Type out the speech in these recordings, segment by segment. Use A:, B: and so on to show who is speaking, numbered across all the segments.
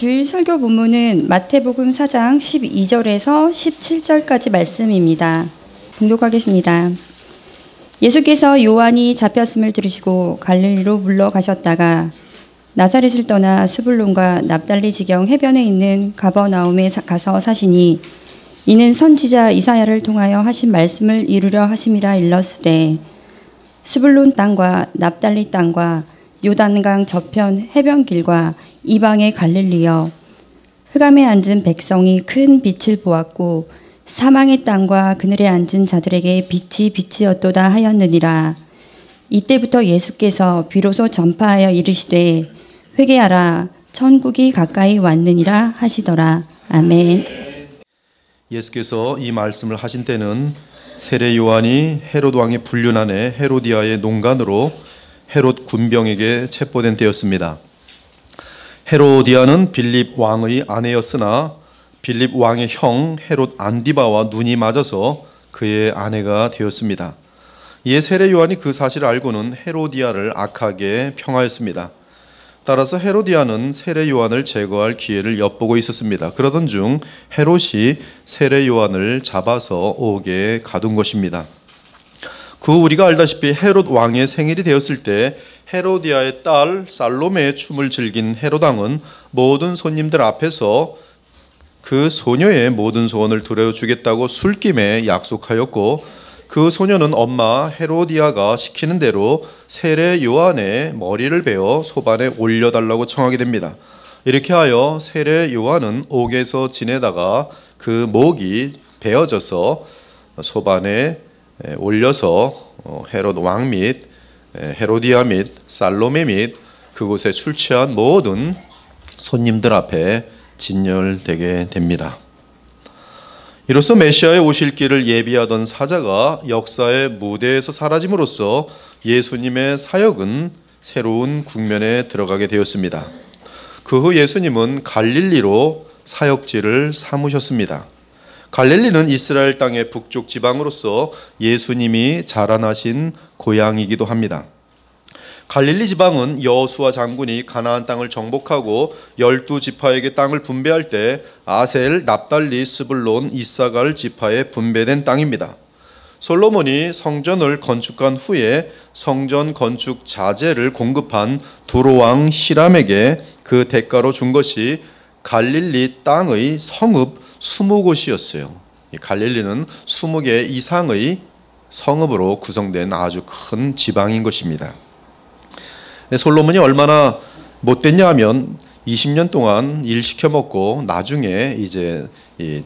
A: 주일 설교 본문은 마태복음 4장 12절에서 17절까지 말씀입니다. 봉독하겠습니다. 예수께서 요한이 잡혔음을 들으시고 갈릴리로 물러가셨다가 나사렛을 떠나 스불론과 납달리 지경 해변에 있는 가버나움에 가서 사시니 이는 선지자 이사야를 통하여 하신 말씀을 이루려 하심이라 일렀으되 스불론 땅과 납달리 땅과 요단강 저편 해변길과 이방의 갈릴리여 흑암에 앉은 백성이 큰 빛을 보았고 사망의 땅과 그늘에 앉은 자들에게 빛이 빛이었도다 하였느니라. 이때부터 예수께서 비로소 전파하여 이르시되 회개하라 천국이 가까이 왔느니라 하시더라. 아멘.
B: 예수께서 이 말씀을 하신 때는 세례 요한이 헤롯 왕의 불륜안에 헤로디아의 농간으로 헤롯 군병에게 체포된 때였습니다. 헤로디아는 빌립 왕의 아내였으나 빌립 왕의 형 헤롯 안디바와 눈이 맞아서 그의 아내가 되었습니다. 이에 세례 요한이 그 사실을 알고는 헤로디아를 악하게 평하였습니다. 따라서 헤로디아는 세례 요한을 제거할 기회를 엿보고 있었습니다. 그러던 중 헤롯이 세례 요한을 잡아서 옥에 가둔 것입니다. 그 우리가 알다시피 헤롯 왕의 생일이 되었을 때 헤로디아의 딸 살로메의 춤을 즐긴 헤롯 왕은 모든 손님들 앞에서 그 소녀의 모든 소원을 들어주겠다고 술김에 약속하였고 그 소녀는 엄마 헤로디아가 시키는 대로 세례 요한의 머리를 베어 소반에 올려달라고 청하게 됩니다. 이렇게 하여 세례 요한은 옥에서 지내다가 그 목이 베어져서 소반에 올려서 헤롯 왕 및 헤로디아 및 살로메 및 그곳에 술 취한 모든 손님들 앞에 진열되게 됩니다. 이로써 메시아의 오실 길을 예비하던 사자가 역사의 무대에서 사라짐으로써 예수님의 사역은 새로운 국면에 들어가게 되었습니다. 그 후 예수님은 갈릴리로 사역지를 삼으셨습니다. 갈릴리는 이스라엘 땅의 북쪽 지방으로서 예수님이 자라나신 고향이기도 합니다. 갈릴리 지방은 여호수아 장군이 가나안 땅을 정복하고 12지파에게 땅을 분배할 때 아셀, 납달리, 스불론, 이사갈 지파에 분배된 땅입니다. 솔로몬이 성전을 건축한 후에 성전 건축 자재를 공급한 두로왕 히람에게 그 대가로 준 것이 갈릴리 땅의 성읍 20곳이었어요. 갈릴리는 20개 이상의 성읍으로 구성된 아주 큰 지방인 것입니다. 솔로몬이 얼마나 못됐냐 하면 20년 동안 일 시켜 먹고 나중에 이제 이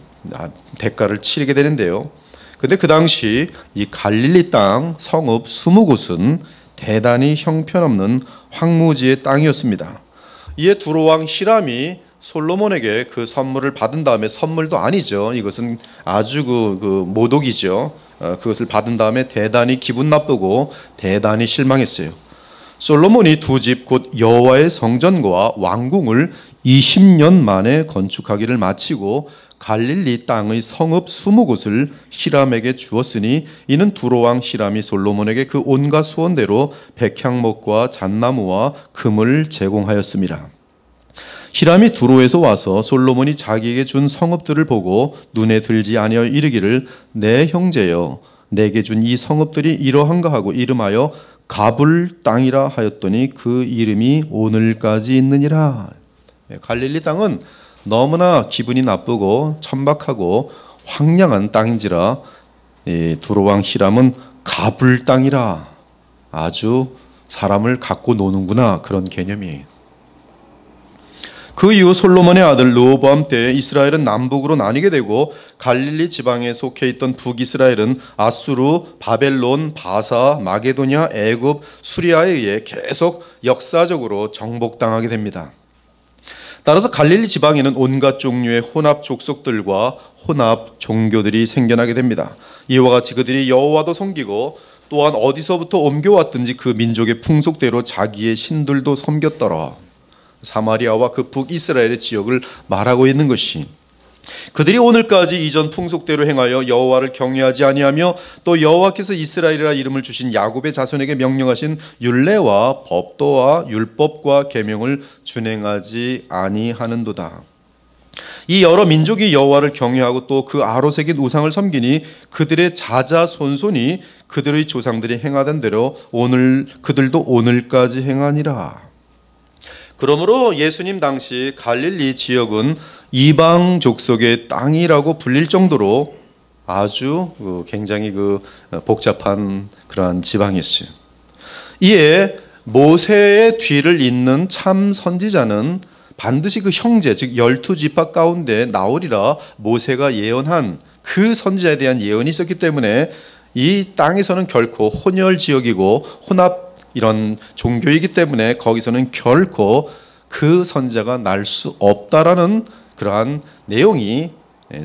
B: 대가를 치르게 되는데요. 근데 그 당시 이 갈릴리 땅 성읍 20곳은 대단히 형편없는 황무지의 땅이었습니다. 이에 두로왕 히람이 솔로몬에게 그 선물을 받은 다음에, 선물도 아니죠, 이것은 아주 그 모독이죠. 그것을 받은 다음에 대단히 기분 나쁘고 대단히 실망했어요. 솔로몬이 두 집 곧 여호와의 성전과 왕궁을 20년 만에 건축하기를 마치고 갈릴리 땅의 성읍 20곳을 히람에게 주었으니 이는 두로왕 히람이 솔로몬에게 그 온갖 소원대로 백향목과 잣나무와 금을 제공하였습니다. 히람이 두로에서 와서 솔로몬이 자기에게 준 성읍들을 보고 눈에 들지 아니하여 이르기를 내 형제여 내게 준 이 성읍들이 이러한가 하고 이름하여 가불 땅이라 하였더니 그 이름이 오늘까지 있느니라. 갈릴리 땅은 너무나 기분이 나쁘고 천박하고 황량한 땅인지라 두로왕 히람은 가불 땅이라, 아주 사람을 갖고 노는구나, 그런 개념이에요. 그 이후 솔로몬의 아들 르호보암 때 이스라엘은 남북으로 나뉘게 되고 갈릴리 지방에 속해 있던 북이스라엘은 아수르, 바벨론, 바사, 마게도냐, 애굽, 수리아에 의해 계속 역사적으로 정복당하게 됩니다. 따라서 갈릴리 지방에는 온갖 종류의 혼합 족속들과 혼합 종교들이 생겨나게 됩니다. 이와 같이 그들이 여호와도 섬기고 또한 어디서부터 옮겨왔든지 그 민족의 풍속대로 자기의 신들도 섬겼더라. 사마리아와 그 북이스라엘의 지역을 말하고 있는 것이, 그들이 오늘까지 이전 풍속대로 행하여 여호와를 경외하지 아니하며 또 여호와께서 이스라엘이라 이름을 주신 야곱의 자손에게 명령하신 율례와 법도와 율법과 계명을 준행하지 아니하는도다. 이 여러 민족이 여호와를 경외하고 또 그 아로 새긴 우상을 섬기니 그들의 자자손손이 그들의 조상들이 행하던 대로 그들도 오늘까지 행하니라. 그러므로 예수님 당시 갈릴리 지역은 이방 족속의 땅이라고 불릴 정도로 아주 굉장히 복잡한 그러한 지방이었어요. 이에 모세의 뒤를 잇는 참 선지자는 반드시 그 형제 즉 12지파 가운데 나오리라 모세가 예언한 그 선지자에 대한 예언이 있었기 때문에 이 땅에서는 결코 혼혈 지역이고 혼합 이런 종교이기 때문에 거기서는 결코 그 선지자가 날 수 없다라는 그러한 내용이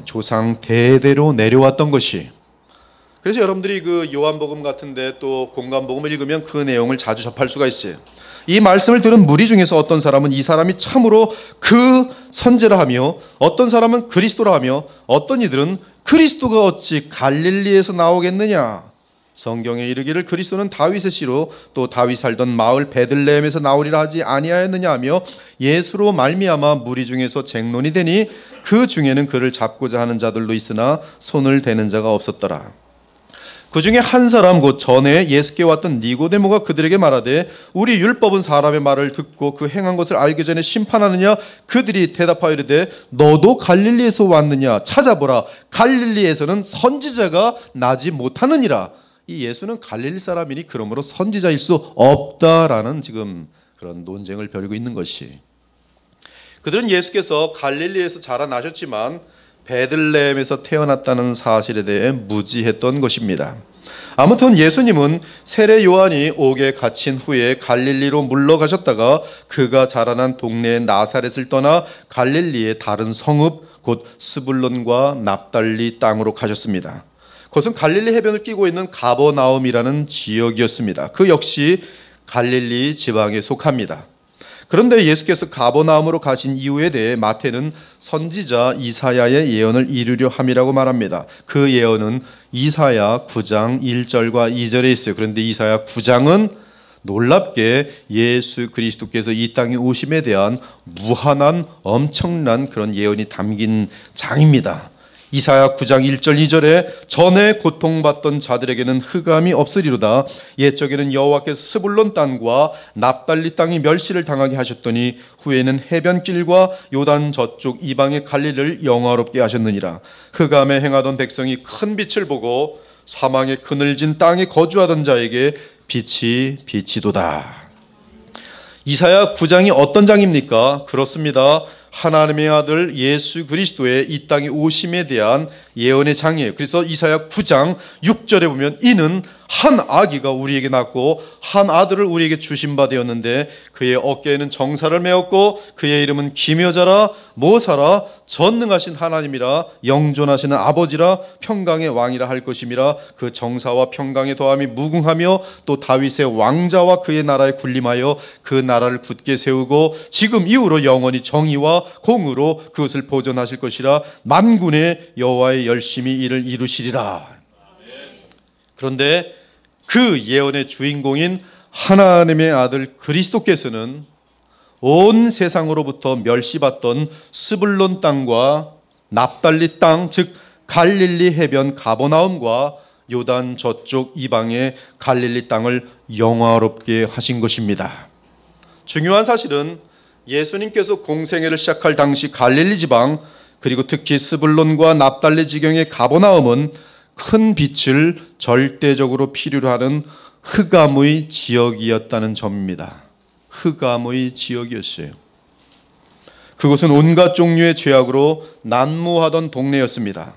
B: 조상 대대로 내려왔던 것이. 그래서 여러분들이 그 요한복음 같은데 또 공관복음을 읽으면 그 내용을 자주 접할 수가 있어요. 이 말씀을 들은 무리 중에서 어떤 사람은 이 사람이 참으로 그 선지라 하며 어떤 사람은 그리스도라 하며 어떤 이들은 그리스도가 어찌 갈릴리에서 나오겠느냐. 성경에 이르기를 그리스도는 다윗의 씨로 또 다윗 살던 마을 베들레헴에서 나오리라 하지 아니하였느냐 하며 예수로 말미암아 무리 중에서 쟁론이 되니 그 중에는 그를 잡고자 하는 자들도 있으나 손을 대는 자가 없었더라. 그 중에 한 사람 곧 전에 예수께 왔던 니고데모가 그들에게 말하되 우리 율법은 사람의 말을 듣고 그 행한 것을 알기 전에 심판하느냐. 그들이 대답하여 이르되 너도 갈릴리에서 왔느냐. 찾아보라. 갈릴리에서는 선지자가 나지 못하느니라. 이 예수는 갈릴리 사람이니 그러므로 선지자일 수 없다라는 지금 그런 논쟁을 벌이고 있는 것이. 그들은 예수께서 갈릴리에서 자라나셨지만 베들레헴에서 태어났다는 사실에 대해 무지했던 것입니다. 아무튼 예수님은 세례 요한이 옥에 갇힌 후에 갈릴리로 물러가셨다가 그가 자라난 동네 나사렛을 떠나 갈릴리의 다른 성읍 곧 스불론과 납달리 땅으로 가셨습니다. 그것은 갈릴리 해변을 끼고 있는 가버나움이라는 지역이었습니다. 그 역시 갈릴리 지방에 속합니다. 그런데 예수께서 가버나움으로 가신 이유에 대해 마태는 선지자 이사야의 예언을 이루려 함이라고 말합니다. 그 예언은 이사야 9장 1절과 2절에 있어요. 그런데 이사야 9장은 놀랍게 예수 그리스도께서 이 땅에 오심에 대한 무한한 엄청난 그런 예언이 담긴 장입니다. 이사야 9장 1절 2절에 전에 고통받던 자들에게는 흑암이 없으리로다. 옛적에는 여호와께서 스불론 땅과 납달리 땅이 멸시를 당하게 하셨더니 후에는 해변길과 요단 저쪽 이방의 갈릴리를 영화롭게 하셨느니라. 흑암에 행하던 백성이 큰 빛을 보고 사망의 그늘진 땅에 거주하던 자에게 빛이 비치도다. 이사야 9장이 어떤 장입니까? 그렇습니다. 하나님의 아들 예수 그리스도의 이 땅에 오심에 대한 예언의 장이에요. 그래서 이사야 9장 6절에 보면 이는 한 아기가 우리에게 낳고 한 아들을 우리에게 주신 바 되었는데 그의 어깨에는 정사를 메었고 그의 이름은 기묘자라 모사라 전능하신 하나님이라 영존하시는 아버지라 평강의 왕이라 할 것임이라. 그 정사와 평강의 더함이 무궁하며 또 다윗의 왕자와 그의 나라에 군림하여 그 나라를 굳게 세우고 지금 이후로 영원히 정의와 공의로 그것을 보존하실 것이라. 만군의 여호와의 열심히 이를 이루시리라. 그런데 그 예언의 주인공인 하나님의 아들 그리스도께서는 온 세상으로부터 멸시받던 스불론 땅과 납달리 땅 즉 갈릴리 해변 가버나움과 요단 저쪽 이방의 갈릴리 땅을 영화롭게 하신 것입니다. 중요한 사실은 예수님께서 공생애를 시작할 당시 갈릴리 지방 그리고 특히 스불론과 납달리 지경의 가버나움은 큰 빛을 절대적으로 필요로 하는 흑암의 지역이었다는 점입니다. 흑암의 지역이었어요. 그곳은 온갖 종류의 죄악으로 난무하던 동네였습니다.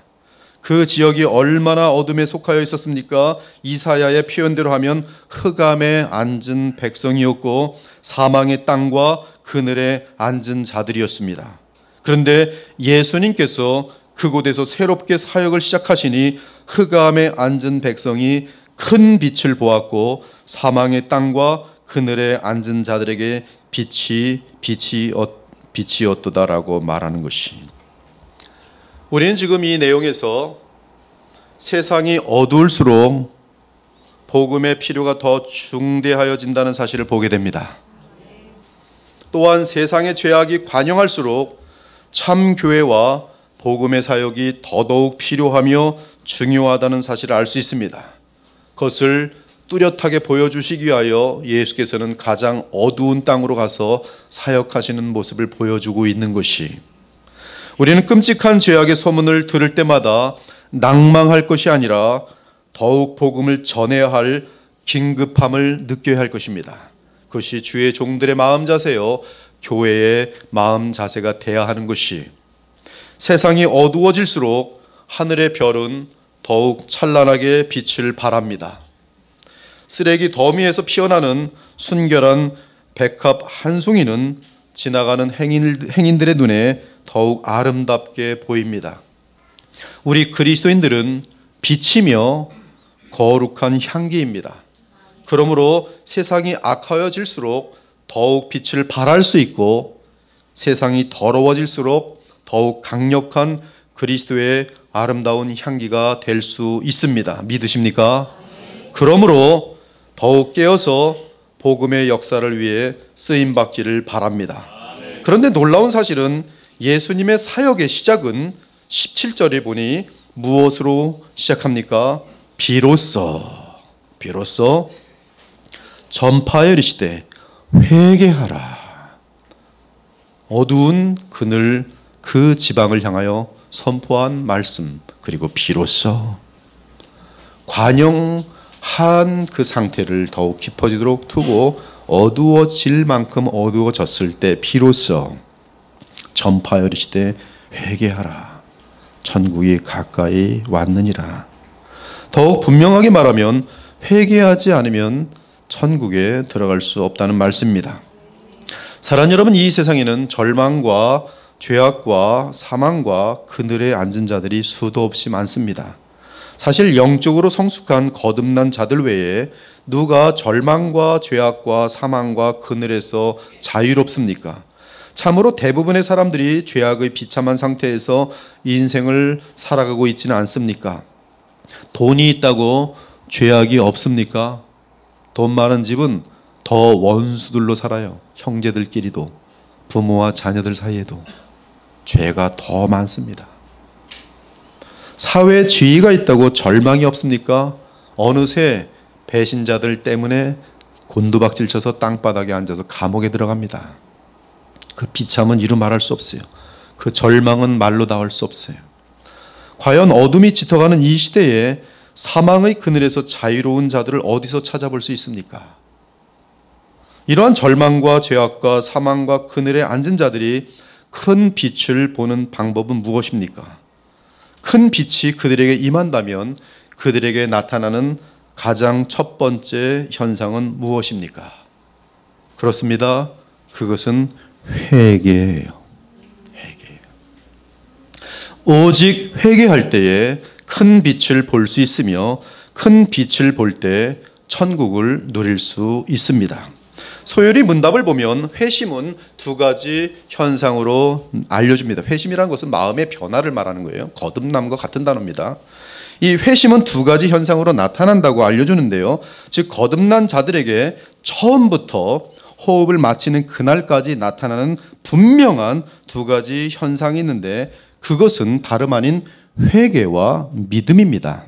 B: 그 지역이 얼마나 어둠에 속하여 있었습니까? 이사야의 표현대로 하면 흑암에 앉은 백성이었고 사망의 땅과 그늘에 앉은 자들이었습니다. 그런데 예수님께서 그곳에서 새롭게 사역을 시작하시니 흑암에 앉은 백성이 큰 빛을 보았고 사망의 땅과 그늘에 앉은 자들에게 빛이었도다라고 말하는 것이. 우리는 지금 이 내용에서 세상이 어두울수록 복음의 필요가 더 중대하여진다는 사실을 보게 됩니다. 또한 세상의 죄악이 관영할수록 참 교회와 복음의 사역이 더더욱 필요하며 중요하다는 사실을 알 수 있습니다. 그것을 뚜렷하게 보여주시기 위하여 예수께서는 가장 어두운 땅으로 가서 사역하시는 모습을 보여주고 있는 것이, 우리는 끔찍한 죄악의 소문을 들을 때마다 낭망할 것이 아니라 더욱 복음을 전해야 할 긴급함을 느껴야 할 것입니다. 그것이 주의 종들의 마음 자세요, 교회의 마음 자세가 되어야 하는 것이, 세상이 어두워질수록 하늘의 별은 더욱 찬란하게 빛을 발합니다. 쓰레기 더미에서 피어나는 순결한 백합 한 송이는 지나가는 행인들의 눈에 더욱 아름답게 보입니다. 우리 그리스도인들은 빛이며 거룩한 향기입니다. 그러므로 세상이 악하여질수록 더욱 빛을 발할 수 있고, 세상이 더러워질수록 더욱 강력한 그리스도의 아름다운 향기가 될 수 있습니다. 믿으십니까? 그러므로 더욱 깨어서 복음의 역사를 위해 쓰임받기를 바랍니다. 그런데 놀라운 사실은 예수님의 사역의 시작은 17절에 보니 무엇으로 시작합니까? 비로소 전파하여 이르시되 회개하라. 어두운 그늘 그 지방을 향하여 선포한 말씀, 그리고 비로소 관영한 그 상태를 더욱 깊어지도록 두고 어두워질 만큼 어두워졌을 때 비로소 전파하여 이르시되 회개하라. 천국이 가까이 왔느니라. 더욱 분명하게 말하면 회개하지 않으면 천국에 들어갈 수 없다는 말씀입니다. 사랑하는 여러분, 이 세상에는 절망과 죄악과 사망과 그늘에 앉은 자들이 수도 없이 많습니다. 사실 영적으로 성숙한 거듭난 자들 외에 누가 절망과 죄악과 사망과 그늘에서 자유롭습니까? 참으로 대부분의 사람들이 죄악의 비참한 상태에서 인생을 살아가고 있지는 않습니까? 돈이 있다고 죄악이 없습니까? 돈 많은 집은 더 원수들로 살아요. 형제들끼리도, 부모와 자녀들 사이에도 죄가 더 많습니다. 사회에 지위가 있다고 절망이 없습니까? 어느새 배신자들 때문에 곤두박질 쳐서 땅바닥에 앉아서 감옥에 들어갑니다. 그 비참은 이루 말할 수 없어요. 그 절망은 말로 닿을 수 없어요. 과연 어둠이 짙어가는 이 시대에 사망의 그늘에서 자유로운 자들을 어디서 찾아볼 수 있습니까? 이러한 절망과 죄악과 사망과 그늘에 앉은 자들이 큰 빛을 보는 방법은 무엇입니까? 큰 빛이 그들에게 임한다면 그들에게 나타나는 가장 첫 번째 현상은 무엇입니까? 그렇습니다. 그것은 회개예요. 오직 회개할 때에 큰 빛을 볼 수 있으며 큰 빛을 볼 때 천국을 누릴 수 있습니다. 소열이 문답을 보면 회심은 두 가지 현상으로 알려줍니다. 회심이라는 것은 마음의 변화를 말하는 거예요. 거듭남과 같은 단어입니다. 이 회심은 두 가지 현상으로 나타난다고 알려주는데요. 즉 거듭난 자들에게 처음부터 호흡을 마치는 그날까지 나타나는 분명한 두 가지 현상이 있는데, 그것은 다름 아닌 회개와 믿음입니다.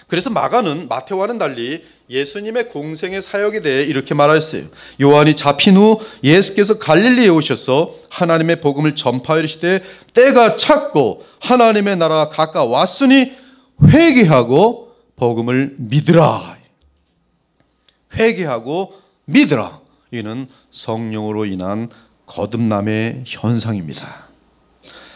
B: 그래서 마태와는 달리 예수님의 공생의 사역에 대해 이렇게 말하였어요. 요한이 잡힌 후 예수께서 갈릴리에 오셔서 하나님의 복음을 전파하여 이르시되 때가 찼고 하나님의 나라가 가까웠으니 회개하고 복음을 믿으라. 회개하고 믿으라. 이는 성령으로 인한 거듭남의 현상입니다.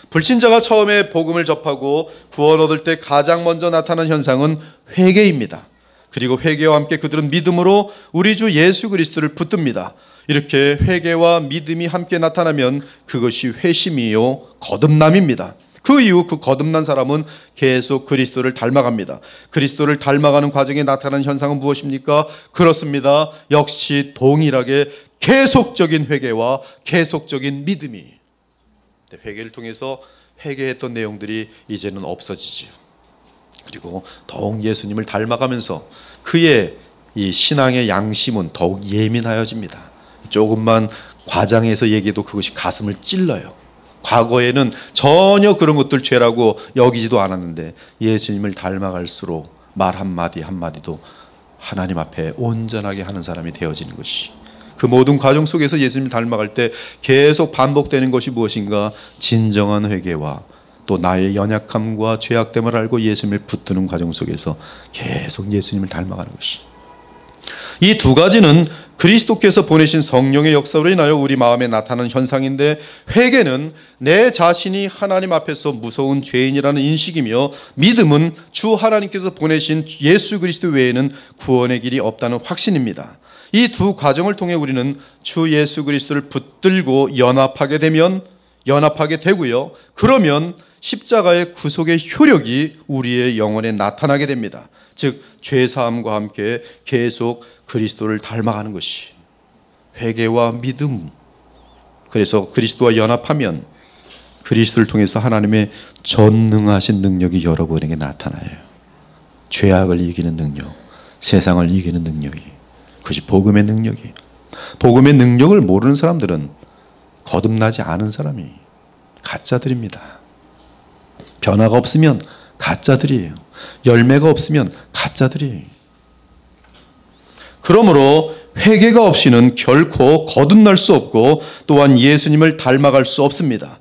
B: 불신자가 처음에 복음을 접하고 구원 얻을 때 가장 먼저 나타나는 현상은 회개입니다. 그리고 회개와 함께 그들은 믿음으로 우리 주 예수 그리스도를 붙듭니다. 이렇게 회개와 믿음이 함께 나타나면 그것이 회심이요 거듭남입니다. 그 이후 그 거듭난 사람은 계속 그리스도를 닮아갑니다. 그리스도를 닮아가는 과정에 나타나는 현상은 무엇입니까? 그렇습니다. 역시 동일하게 계속적인 회개와 계속적인 믿음이, 회개를 통해서 회개했던 내용들이 이제는 없어지지요. 그리고 더욱 예수님을 닮아가면서 그의 이 신앙의 양심은 더욱 예민하여집니다. 조금만 과장해서 얘기해도 그것이 가슴을 찔러요. 과거에는 전혀 그런 것들 죄라고 여기지도 않았는데 예수님을 닮아갈수록 말 한마디 한마디도 하나님 앞에 온전하게 하는 사람이 되어지는 것이, 그 모든 과정 속에서 예수님을 닮아갈 때 계속 반복되는 것이 무엇인가? 진정한 회개와 또 나의 연약함과 죄악됨을 알고 예수님을 붙드는 과정 속에서 계속 예수님을 닮아가는 것이, 이 두 가지는 그리스도께서 보내신 성령의 역사로 인하여 우리 마음에 나타나는 현상인데, 회개는 내 자신이 하나님 앞에서 무서운 죄인이라는 인식이며, 믿음은 주 하나님께서 보내신 예수 그리스도 외에는 구원의 길이 없다는 확신입니다. 이 두 과정을 통해 우리는 주 예수 그리스도를 붙들고 연합하게 되고요. 그러면 십자가의 구속의 효력이 우리의 영혼에 나타나게 됩니다. 즉 죄사함과 함께 계속 그리스도를 닮아가는 것이 회개와 믿음. 그래서 그리스도와 연합하면 그리스도를 통해서 하나님의 전능하신 능력이 여러분에게 나타나요. 죄악을 이기는 능력, 세상을 이기는 능력이, 그것이 복음의 능력이에요. 복음의 능력을 모르는 사람들은 거듭나지 않은 사람이 가짜들입니다. 변화가 없으면 가짜들이에요. 열매가 없으면 가짜들이에요. 그러므로 회개가 없이는 결코 거듭날 수 없고 또한 예수님을 닮아갈 수 없습니다.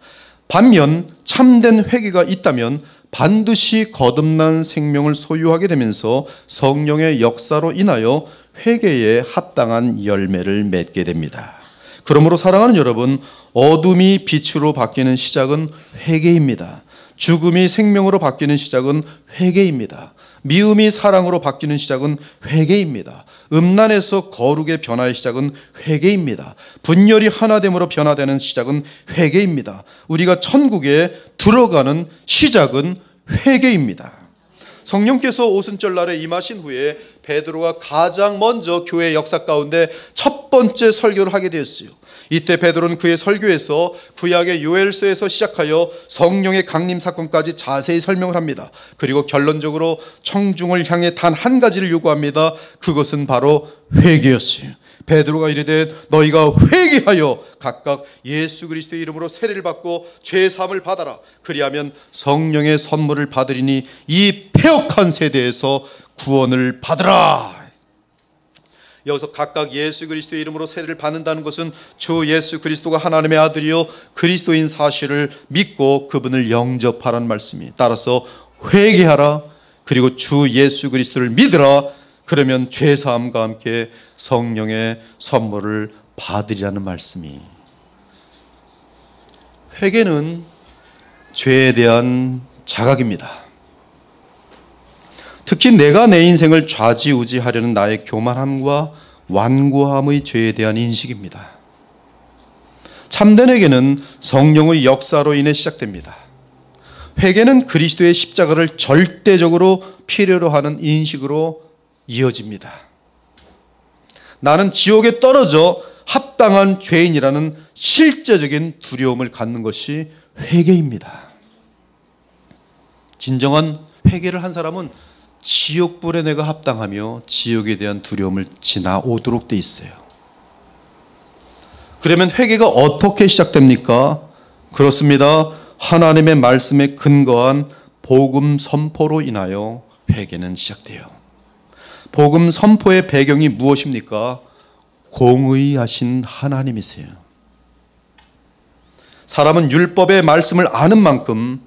B: 반면 참된 회개가 있다면 반드시 거듭난 생명을 소유하게 되면서 성령의 역사로 인하여 회개에 합당한 열매를 맺게 됩니다. 그러므로 사랑하는 여러분, 어둠이 빛으로 바뀌는 시작은 회개입니다. 죽음이 생명으로 바뀌는 시작은 회개입니다. 미움이 사랑으로 바뀌는 시작은 회개입니다. 음란에서 거룩의 변화의 시작은 회개입니다. 분열이 하나됨으로 변화되는 시작은 회개입니다. 우리가 천국에 들어가는 시작은 회개입니다. 성령께서 오순절 날에 임하신 후에 베드로가 가장 먼저 교회 역사 가운데 첫 번째 설교를 하게 되었어요. 이때 베드로는 그의 설교에서 구약의 요엘서에서 시작하여 성령의 강림 사건까지 자세히 설명을 합니다. 그리고 결론적으로 청중을 향해 단 한 가지를 요구합니다. 그것은 바로 회개였어요. 베드로가 이르되 너희가 회개하여 각각 예수 그리스도의 이름으로 세례를 받고 죄 사함을 받아라. 그리하면 성령의 선물을 받으리니 이 패역한 세대에서 구원을 받으라. 여기서 각각 예수 그리스도의 이름으로 세례를 받는다는 것은 주 예수 그리스도가 하나님의 아들이요 그리스도인 사실을 믿고 그분을 영접하라는 말씀이, 따라서 회개하라. 그리고 주 예수 그리스도를 믿으라. 그러면 죄사함과 함께 성령의 선물을 받으리라는 말씀이, 회개는 죄에 대한 자각입니다. 특히 내가 내 인생을 좌지우지하려는 나의 교만함과 완고함의 죄에 대한 인식입니다. 참된 회개는 성령의 역사로 인해 시작됩니다. 회개는 그리스도의 십자가를 절대적으로 필요로 하는 인식으로 이어집니다. 나는 지옥에 떨어져 합당한 죄인이라는 실제적인 두려움을 갖는 것이 회개입니다. 진정한 회개를 한 사람은 지옥불에 내가 합당하며 지옥에 대한 두려움을 지나오도록 돼 있어요. 그러면 회개가 어떻게 시작됩니까? 그렇습니다. 하나님의 말씀에 근거한 복음 선포로 인하여 회개는 시작돼요. 복음 선포의 배경이 무엇입니까? 공의하신 하나님이세요. 사람은 율법의 말씀을 아는 만큼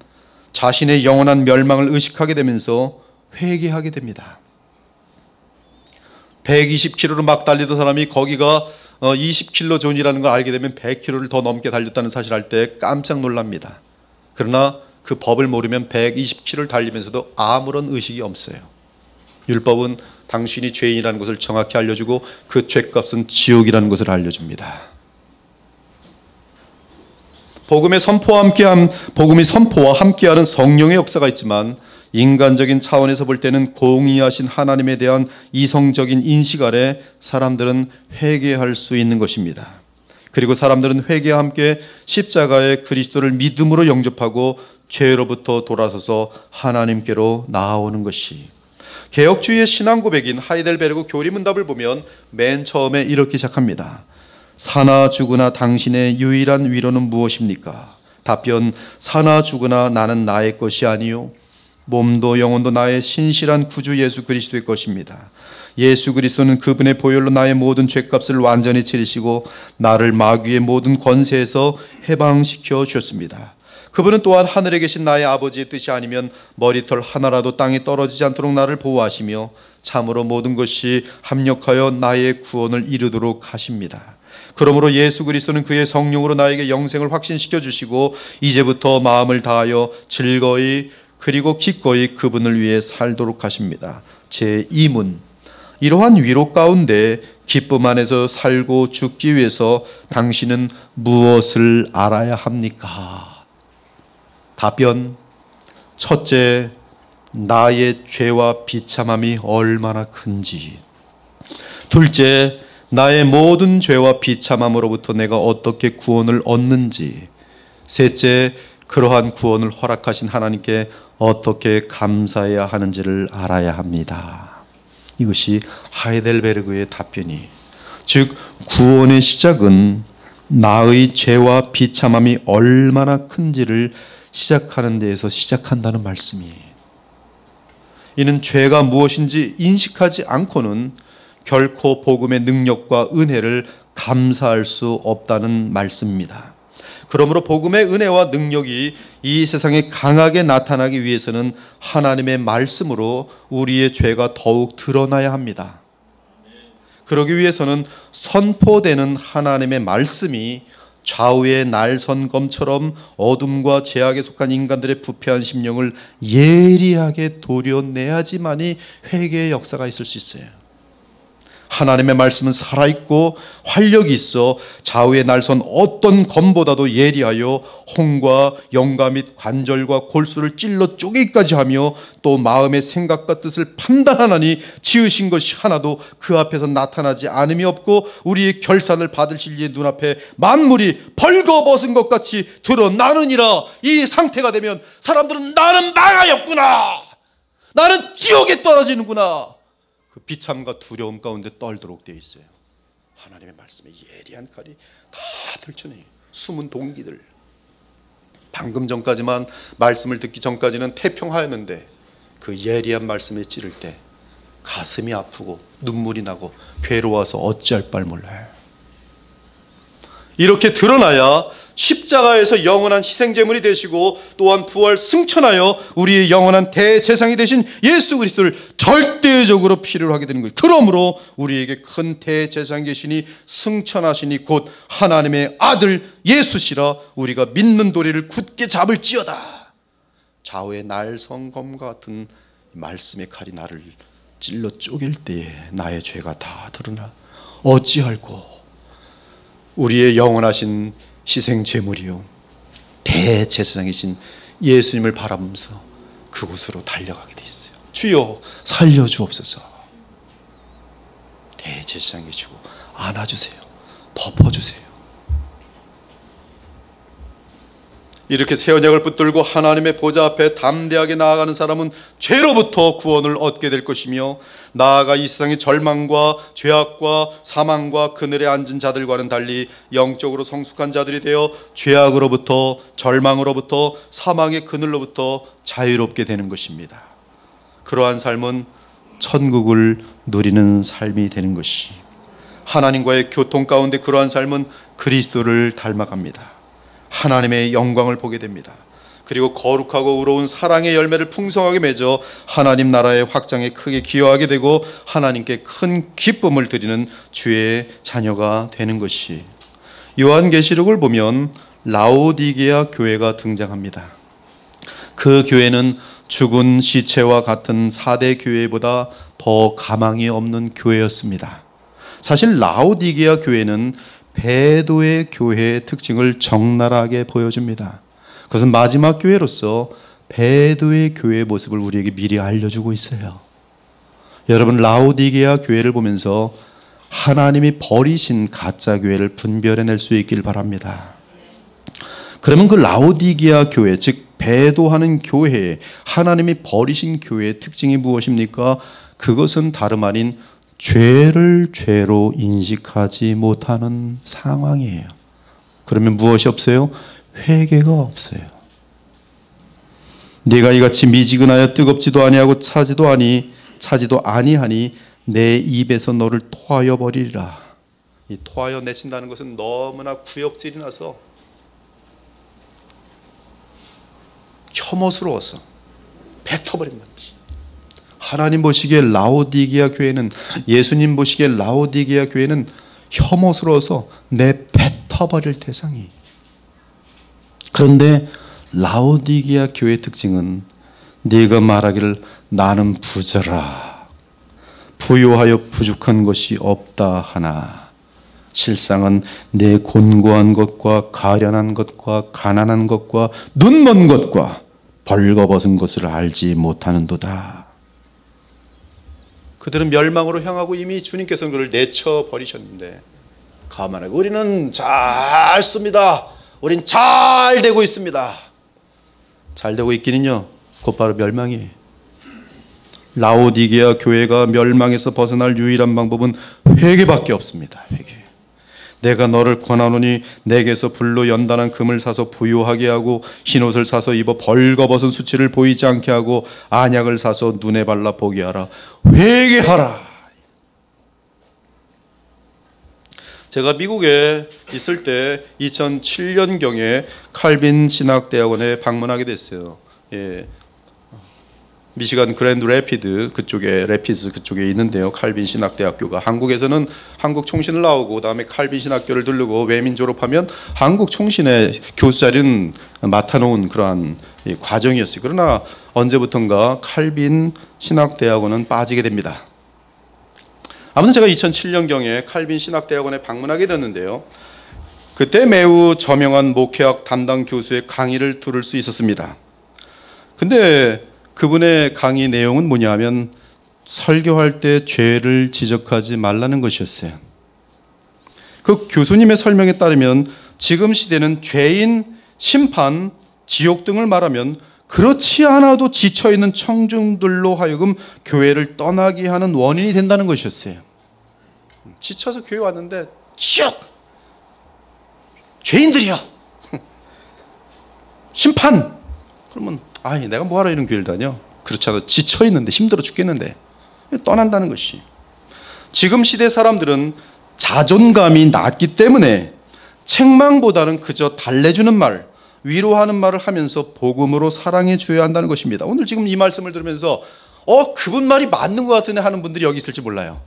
B: 자신의 영원한 멸망을 의식하게 되면서 회개하게 됩니다. 120km로 막 달리던 사람이 거기가 20km 존이라는 걸 알게 되면 100km를 더 넘게 달렸다는 사실을 알 때 깜짝 놀랍니다. 그러나 그 법을 모르면 120km를 달리면서도 아무런 의식이 없어요. 율법은 당신이 죄인이라는 것을 정확히 알려주고 그 죄값은 지옥이라는 것을 알려줍니다. 복음이 선포와 함께하는 성령의 역사가 있지만 인간적인 차원에서 볼 때는 공의하신 하나님에 대한 이성적인 인식 아래 사람들은 회개할 수 있는 것입니다. 그리고 사람들은 회개와 함께 십자가의 그리스도를 믿음으로 영접하고 죄로부터 돌아서서 하나님께로 나아오는 것이, 개혁주의의 신앙 고백인 하이델베르그 교리문답을 보면 맨 처음에 이렇게 시작합니다. 사나 죽으나 당신의 유일한 위로는 무엇입니까? 답변, 사나 죽으나 나는 나의 것이 아니요 몸도 영혼도 나의 신실한 구주 예수 그리스도의 것입니다. 예수 그리스도는 그분의 보혈로 나의 모든 죄값을 완전히 치르시고 나를 마귀의 모든 권세에서 해방시켜 주셨습니다. 그분은 또한 하늘에 계신 나의 아버지의 뜻이 아니면 머리털 하나라도 땅에 떨어지지 않도록 나를 보호하시며 참으로 모든 것이 합력하여 나의 구원을 이루도록 하십니다. 그러므로 예수 그리스도는 그의 성령으로 나에게 영생을 확신시켜 주시고 이제부터 마음을 다하여 즐거이 그리고 기꺼이 그분을 위해 살도록 하십니다. 제2문, 이러한 위로 가운데 기쁨 안에서 살고 죽기 위해서 당신은 무엇을 알아야 합니까? 답변, 첫째, 나의 죄와 비참함이 얼마나 큰지. 둘째, 나의 모든 죄와 비참함으로부터 내가 어떻게 구원을 얻는지. 셋째, 그러한 구원을 허락하신 하나님께 어떻게 감사해야 하는지를 알아야 합니다. 이것이 하이델베르그의 답변이, 즉 구원의 시작은 나의 죄와 비참함이 얼마나 큰지를 시작하는 데에서 시작한다는 말씀이에요. 이는 죄가 무엇인지 인식하지 않고는 결코 복음의 능력과 은혜를 감사할 수 없다는 말씀입니다. 그러므로 복음의 은혜와 능력이 이 세상에 강하게 나타나기 위해서는 하나님의 말씀으로 우리의 죄가 더욱 드러나야 합니다. 그러기 위해서는 선포되는 하나님의 말씀이 좌우의 날선검처럼 어둠과 죄악에 속한 인간들의 부패한 심령을 예리하게 도려내야지만이 회개의 역사가 있을 수 있어요. 하나님의 말씀은 살아있고 활력이 있어 좌우의 날선 어떤 검보다도 예리하여 혼과 영과 및 관절과 골수를 찔러 쪼개기까지 하며 또 마음의 생각과 뜻을 판단하나니 지으신 것이 하나도 그 앞에서 나타나지 않음이 없고 우리의 결산을 받으실 이의 눈앞에 만물이 벌거벗은 것 같이 드러나느니라. 이 상태가 되면 사람들은 나는 망하였구나, 나는 지옥에 떨어지는구나, 그 비참과 두려움 가운데 떨도록 되어 있어요. 하나님의 말씀에 예리한 칼이 다 들춰내요. 숨은 동기들. 방금 전까지만, 말씀을 듣기 전까지는 태평하였는데 그 예리한 말씀에 찌를 때 가슴이 아프고 눈물이 나고 괴로워서 어찌할 바를 몰라요. 이렇게 드러나야 십자가에서 영원한 희생제물이 되시고 또한 부활 승천하여 우리의 영원한 대제사장이 되신 예수 그리스도를 절대적으로 필요로 하게 되는 거예요. 그러므로 우리에게 큰 대제사장이 계시니 승천하시니 곧 하나님의 아들 예수시라 우리가 믿는 도리를 굳게 잡을지어다. 좌우의 날성검과 같은 말씀의 칼이 나를 찔러 쪼갤 때에 나의 죄가 다 드러나 어찌할꼬. 우리의 영원하신 희생 제물이요 대제사장이신 예수님을 바라보면서 그곳으로 달려가게 돼 있어요. 주여 살려주옵소서. 대제사장이시고 안아주세요. 덮어주세요. 이렇게 새 언약을 붙들고 하나님의 보좌 앞에 담대하게 나아가는 사람은 죄로부터 구원을 얻게 될 것이며 나아가 이 세상의 절망과 죄악과 사망과 그늘에 앉은 자들과는 달리 영적으로 성숙한 자들이 되어 죄악으로부터 절망으로부터 사망의 그늘로부터 자유롭게 되는 것입니다. 그러한 삶은 천국을 누리는 삶이 되는 것이, 하나님과의 교통 가운데 그러한 삶은 그리스도를 닮아갑니다. 하나님의 영광을 보게 됩니다. 그리고 거룩하고 의로운 사랑의 열매를 풍성하게 맺어 하나님 나라의 확장에 크게 기여하게 되고 하나님께 큰 기쁨을 드리는 주의 자녀가 되는 것이, 요한계시록을 보면 라오디게아 교회가 등장합니다. 그 교회는 죽은 시체와 같은 4대 교회보다 더 가망이 없는 교회였습니다. 사실 라오디게아 교회는 배도의 교회의 특징을 적나라하게 보여줍니다. 그것은 마지막 교회로서 배도의 교회의 모습을 우리에게 미리 알려주고 있어요. 여러분, 라오디게아 교회를 보면서 하나님이 버리신 가짜 교회를 분별해낼 수 있길 바랍니다. 그러면 그 라오디게아 교회, 즉 배도하는 교회, 하나님이 버리신 교회의 특징이 무엇입니까? 그것은 다름 아닌 죄를 죄로 인식하지 못하는 상황이에요. 그러면 무엇이 없어요? 회개가 없어요. 네가 이같이 미지근하여 뜨겁지도 아니하고 차지도 아니하니 내 입에서 너를 토하여 버리리라. 이 토하여 내친다는 것은 너무나 구역질이 나서 혐오스러워서 뱉어버린 건지. 하나님 보시기에 라오디게아 교회는, 예수님 보시기에 라오디게아 교회는 혐오스러워서 내뱉어버릴 대상이. 그런데 라오디게아 교회의 특징은 네가 말하기를 나는 부자라, 부요하여 부족한 것이 없다 하나 실상은 내 곤고한 것과 가련한 것과 가난한 것과 눈먼 것과 벌거벗은 것을 알지 못하는도다. 그들은 멸망으로 향하고 이미 주님께서는 그를 내쳐버리셨는데 가만하게 우리는 잘 씁니다. 우린 잘 되고 있습니다. 잘 되고 있기는요, 곧바로 멸망이에요. 라오디게아 교회가 멸망에서 벗어날 유일한 방법은 회개밖에 없습니다. 회개. 내가 너를 권하노니 내게서 불로 연단한 금을 사서 부요하게 하고 흰옷을 사서 입어 벌거벗은 수치를 보이지 않게 하고 안약을 사서 눈에 발라 보게 하라. 회개하라. 제가 미국에 있을 때 2007년경에 칼빈 신학대학원에 방문하게 됐어요. 예. 미시간 그랜드 래피드 래피즈 그쪽에 있는데요. 칼빈 신학대학교가 한국에서는 한국 총신을 나오고 그다음에 칼빈 신학교를 들르고 외민 졸업하면 한국 총신의 교수 자리는 맡아놓은 그러한 과정이었어요. 그러나 언제부턴가 칼빈 신학대학원은 빠지게 됩니다. 아무튼 제가 2007년경에 칼빈 신학대학원에 방문하게 됐는데요. 그때 매우 저명한 목회학 담당 교수의 강의를 들을 수 있었습니다. 근데 그분의 강의 내용은 뭐냐면 설교할 때 죄를 지적하지 말라는 것이었어요. 그 교수님의 설명에 따르면 지금 시대는 죄인, 심판, 지옥 등을 말하면 그렇지 않아도 지쳐있는 청중들로 하여금 교회를 떠나게 하는 원인이 된다는 것이었어요. 지쳐서 교회 왔는데 지옥! 죄인들이야! 심판! 그러면 내가 뭐하러 이런 교회를 다녀? 그렇지 않아도 지쳐있는데 힘들어 죽겠는데 떠난다는 것이. 지금 시대 사람들은 자존감이 낮기 때문에 책망보다는 그저 달래주는 말, 위로하는 말을 하면서 복음으로 사랑해 줘야 한다는 것입니다. 오늘 지금 이 말씀을 들으면서 그분 말이 맞는 것 같은데 하는 분들이 여기 있을지 몰라요.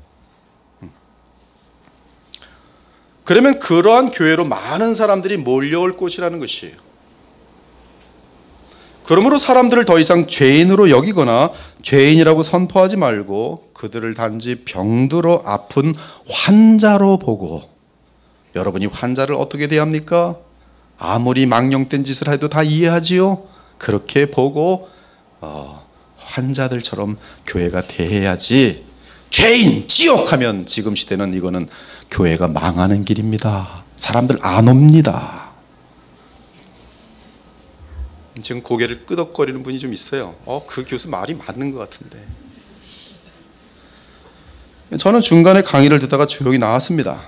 B: 그러면 그러한 교회로 많은 사람들이 몰려올 곳이라는 것이에요. 그러므로 사람들을 더 이상 죄인으로 여기거나 죄인이라고 선포하지 말고 그들을 단지 병들어 아픈 환자로 보고, 여러분이 환자를 어떻게 대합니까? 아무리 망령된 짓을 해도 다 이해하지요. 그렇게 보고 환자들처럼 교회가 대해야지. 죄인, 지옥하면 지금 시대는 이거는 교회가 망하는 길입니다. 사람들 안 옵니다. 지금 고개를 끄덕거리는 분이 좀 있어요. 그 교수 말이 맞는 것 같은데. 저는 중간에 강의를 듣다가 조용히 나왔습니다.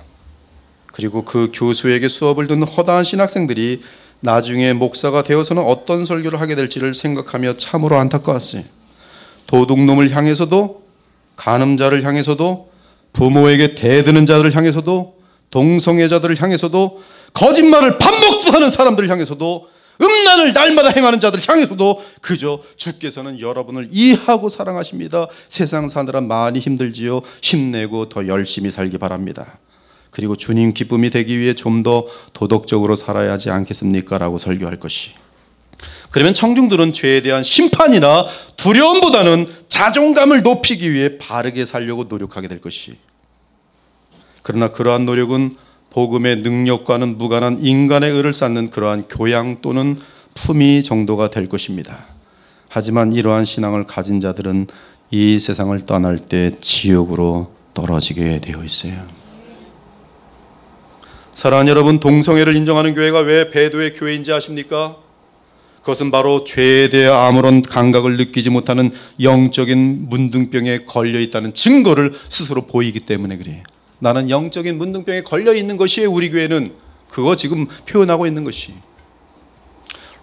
B: 그리고 그 교수에게 수업을 듣는 허다한 신학생들이 나중에 목사가 되어서는 어떤 설교를 하게 될지를 생각하며 참으로 안타까웠어요. 도둑놈을 향해서도, 간음자를 향해서도, 부모에게 대드는 자들을 향해서도, 동성애자들을 향해서도, 거짓말을 밥 먹듯 하는 사람들을 향해서도, 음란을 날마다 행하는 자들 향해서도 그저 주께서는 여러분을 이해하고 사랑하십니다. 세상 사느라 많이 힘들지요. 힘내고 더 열심히 살기 바랍니다. 그리고 주님 기쁨이 되기 위해 좀 더 도덕적으로 살아야 하지 않겠습니까? 라고 설교할 것이. 그러면 청중들은 죄에 대한 심판이나 두려움보다는 자존감을 높이기 위해 바르게 살려고 노력하게 될 것이. 그러나 그러한 노력은 복음의 능력과는 무관한 인간의 의를 쌓는 그러한 교양 또는 품위 정도가 될 것입니다. 하지만 이러한 신앙을 가진 자들은 이 세상을 떠날 때 지옥으로 떨어지게 되어 있어요. 사랑하는 여러분, 동성애를 인정하는 교회가 왜 배도의 교회인지 아십니까? 그것은 바로 죄에 대해 아무런 감각을 느끼지 못하는 영적인 문둥병에 걸려 있다는 증거를 스스로 보이기 때문에 그래요. 나는 영적인 문둥병에 걸려 있는 것이 우리 교회는 그거 지금 표현하고 있는 것이.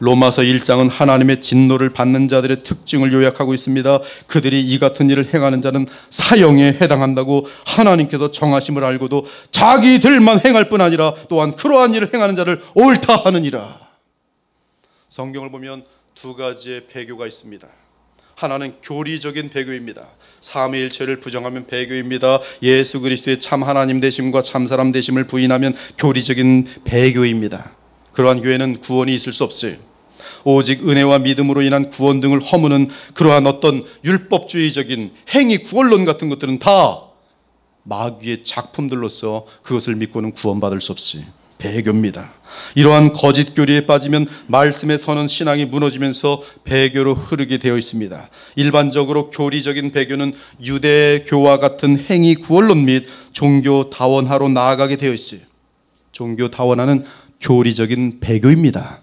B: 로마서 1장은 하나님의 진노를 받는 자들의 특징을 요약하고 있습니다. 그들이 이 같은 일을 행하는 자는 사형에 해당한다고 하나님께서 정하심을 알고도 자기들만 행할 뿐 아니라 또한 그러한 일을 행하는 자를 옳다 하느니라. 성경을 보면 두 가지의 배교가 있습니다. 하나는 교리적인 배교입니다. 삼위일체를 부정하면 배교입니다. 예수 그리스도의 참 하나님 되심과 참 사람 되심을 부인하면 교리적인 배교입니다. 그러한 교회는 구원이 있을 수 없어요. 오직 은혜와 믿음으로 인한 구원 등을 허무는 그러한 어떤 율법주의적인 행위 구원론 같은 것들은 다 마귀의 작품들로서 그것을 믿고는 구원받을 수 없어요. 배교입니다. 이러한 거짓 교리에 빠지면 말씀에 서는 신앙이 무너지면서 배교로 흐르게 되어 있습니다. 일반적으로 교리적인 배교는 유대교와 같은 행위 구원론 및 종교 다원화로 나아가게 되어 있어요. 종교 다원화는 교리적인 배교입니다.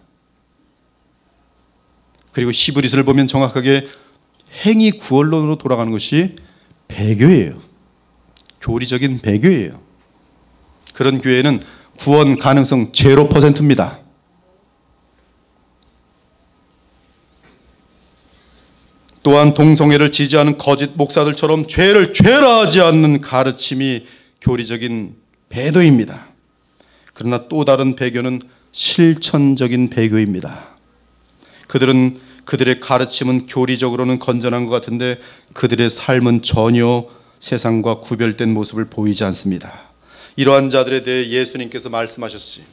B: 그리고 히브리서를 보면 정확하게 행위 구원론으로 돌아가는 것이 배교예요. 교리적인 배교예요. 그런 교회는 구원 가능성 0%입니다. 또한 동성애를 지지하는 거짓 목사들처럼 죄를 죄라하지 않는 가르침이 교리적인 배도입니다. 그러나 또 다른 배교는 실천적인 배교입니다. 그들은 그들의 가르침은 교리적으로는 건전한 것 같은데 그들의 삶은 전혀 세상과 구별된 모습을 보이지 않습니다. 이러한 자들에 대해 예수님께서 말씀하셨으니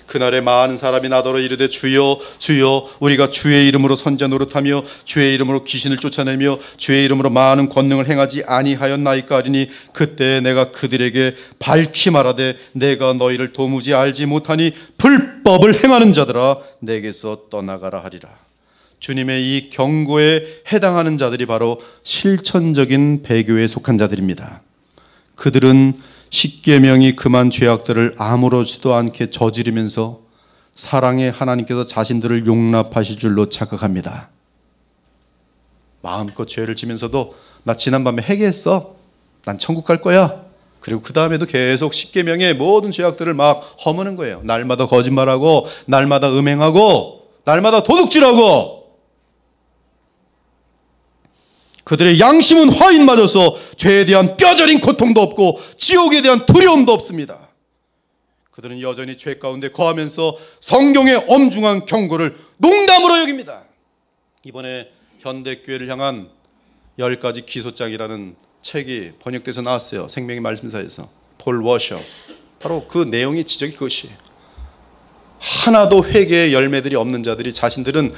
B: 그날에 많은 사람이 나더러 이르되 주여 주여 우리가 주의 이름으로 선자 노릇하며 주의 이름으로 귀신을 쫓아내며 주의 이름으로 많은 권능을 행하지 아니하였나이까 하리니 그때 내가 그들에게 밝히 말하되 내가 너희를 도무지 알지 못하니 불법을 행하는 자들아 내게서 떠나가라 하리라. 주님의 이 경고에 해당하는 자들이 바로 실천적인 배교에 속한 자들입니다. 그들은 십계명이 금한 죄악들을 아무렇지도 않게 저지르면서 사랑의 하나님께서 자신들을 용납하실 줄로 착각합니다. 마음껏 죄를 지면서도 나 지난밤에 회개했어. 난 천국 갈 거야. 그리고 그 다음에도 계속 십계명의 모든 죄악들을 막 허무는 거예요. 날마다 거짓말하고 날마다 음행하고 날마다 도둑질하고 그들의 양심은 화인 맞아서 죄에 대한 뼈저린 고통도 없고 지옥에 대한 두려움도 없습니다. 그들은 여전히 죄 가운데 거하면서 성경의 엄중한 경고를 농담으로 여깁니다. 이번에 현대교회를 향한 10가지 기소장이라는 책이 번역돼서 나왔어요. 생명의 말씀사에서 폴 워셔. 바로 그 내용의 지적이 그것이에요. 하나도 회개의 열매들이 없는 자들이 자신들은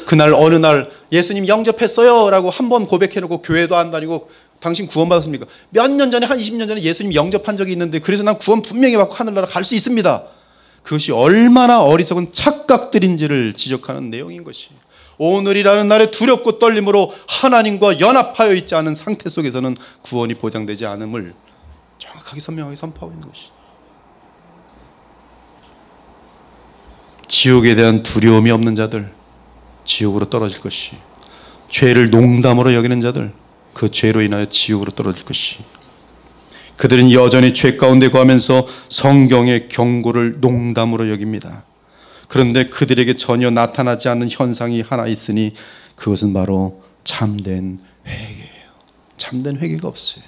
B: 그날 어느 날 예수님 영접했어요 라고 한 번 고백해놓고 교회도 안 다니고 당신 구원받았습니까? 몇 년 전에 한 20년 전에 예수님 영접한 적이 있는데 그래서 난 구원 분명히 받고 하늘나라 갈 수 있습니다. 그것이 얼마나 어리석은 착각들인지를 지적하는 내용인 것이 오늘이라는 날에 두렵고 떨림으로 하나님과 연합하여 있지 않은 상태 속에서는 구원이 보장되지 않음을 정확하게 선명하게 선포하고 있는 것이 지옥에 대한 두려움이 없는 자들 지옥으로 떨어질 것이 죄를 농담으로 여기는 자들 그 죄로 인하여 지옥으로 떨어질 것이 그들은 여전히 죄 가운데 거하면서 성경의 경고를 농담으로 여깁니다. 그런데 그들에게 전혀 나타나지 않는 현상이 하나 있으니 그것은 바로 참된 회개예요. 참된 회개가 없어요.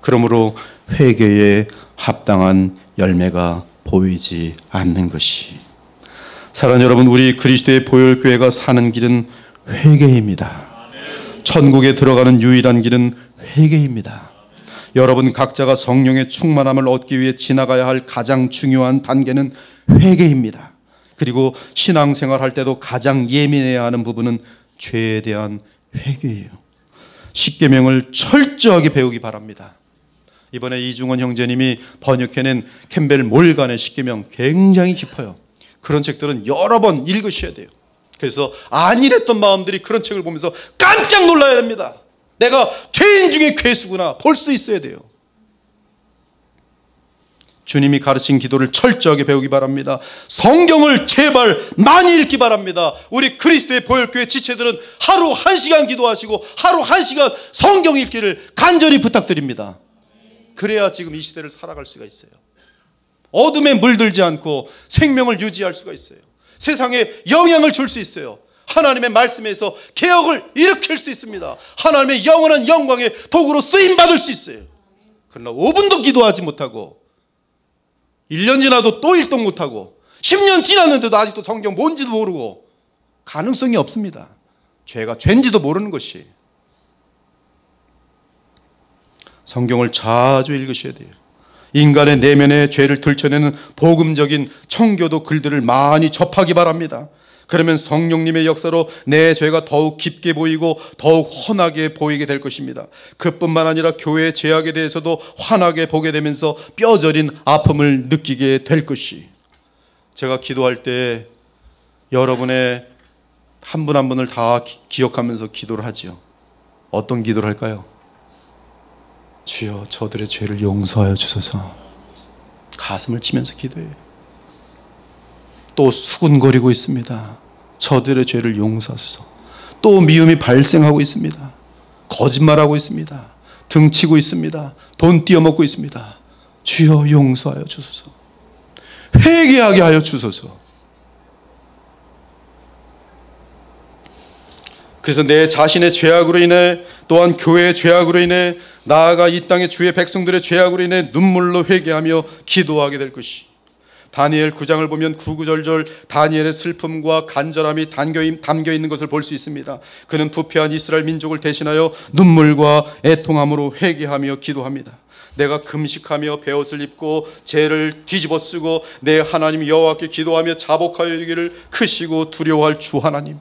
B: 그러므로 회개에 합당한 열매가 보이지 않는 것이 사랑하는 여러분, 우리 그리스도의 보혈교회가 사는 길은 회개입니다. 천국에 들어가는 유일한 길은 회개입니다. 여러분 각자가 성령의 충만함을 얻기 위해 지나가야 할 가장 중요한 단계는 회개입니다. 그리고 신앙생활 할 때도 가장 예민해야 하는 부분은 죄에 대한 회개예요. 십계명을 철저하게 배우기 바랍니다. 이번에 이중원 형제님이 번역해낸 캠벨 몰간의 십계명 굉장히 깊어요. 그런 책들은 여러 번 읽으셔야 돼요. 그래서 안일했던 마음들이 그런 책을 보면서 깜짝 놀라야 됩니다. 내가 죄인 중에 괴수구나 볼 수 있어야 돼요. 주님이 가르친 기도를 철저하게 배우기 바랍니다. 성경을 제발 많이 읽기 바랍니다. 우리 그리스도의 보혈교회 지체들은 하루 1시간 기도하시고 하루 1시간 성경 읽기를 간절히 부탁드립니다. 그래야 지금 이 시대를 살아갈 수가 있어요. 어둠에 물들지 않고 생명을 유지할 수가 있어요. 세상에 영향을 줄 수 있어요. 하나님의 말씀에서 개혁을 일으킬 수 있습니다. 하나님의 영원한 영광의 도구로 쓰임받을 수 있어요. 그러나 5분도 기도하지 못하고 1년 지나도 또 읽도 못하고 10년 지났는데도 아직도 성경 뭔지도 모르고 가능성이 없습니다. 죄가 죄인지도 모르는 것이. 성경을 자주 읽으셔야 돼요. 인간의 내면의 죄를 들춰내는 복음적인 청교도 글들을 많이 접하기 바랍니다. 그러면 성령님의 역사로 내 죄가 더욱 깊게 보이고 더욱 훤하게 보이게 될 것입니다. 그뿐만 아니라 교회의 죄악에 대해서도 환하게 보게 되면서 뼈저린 아픔을 느끼게 될 것이. 제가 기도할 때 여러분의 한 분 한 분을 다 기억하면서 기도를 하지요. 어떤 기도를 할까요? 주여 저들의 죄를 용서하여 주소서. 가슴을 치면서 기도해요. 또 수군거리고 있습니다. 저들의 죄를 용서하소서. 또 미움이 발생하고 있습니다. 거짓말하고 있습니다. 등치고 있습니다. 돈 띄어먹고 있습니다. 주여 용서하여 주소서. 회개하게 하여 주소서. 그래서 내 자신의 죄악으로 인해 또한 교회의 죄악으로 인해 나아가 이 땅의 주의 백성들의 죄악으로 인해 눈물로 회개하며 기도하게 될 것이. 다니엘 9장을 보면 구구절절 다니엘의 슬픔과 간절함이 담겨 있는 것을 볼 수 있습니다. 그는 부패한 이스라엘 민족을 대신하여 눈물과 애통함으로 회개하며 기도합니다. 내가 금식하며 베옷을 입고 죄를 뒤집어 쓰고 내 하나님 여호와께 기도하며 자복하여 이르기를 크시고 두려워할 주 하나님,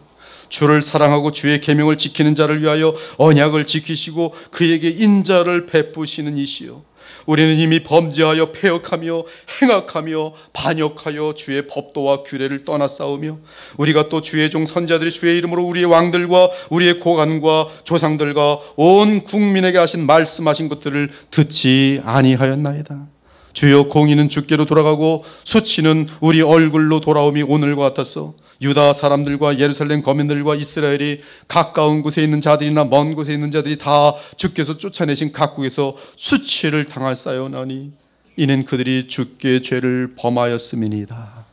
B: 주를 사랑하고 주의 계명을 지키는 자를 위하여 언약을 지키시고 그에게 인자를 베푸시는 이시여, 우리는 이미 범죄하여 패역하며 행악하며 반역하여 주의 법도와 규례를 떠나싸우며 우리가 또 주의 종 선자들이 주의 이름으로 우리의 왕들과 우리의 고관과 조상들과 온 국민에게 하신 말씀하신 것들을 듣지 아니하였나이다. 주여 공의는 주께로 돌아가고 수치는 우리 얼굴로 돌아옴이 오늘과 같았어. 유다 사람들과 예루살렘 거민들과 이스라엘이 가까운 곳에 있는 자들이나 먼 곳에 있는 자들이 다 주께서 쫓아내신 각국에서 수치를 당하였사오나니 이는 그들이 주께 죄를 범하였음이니이다.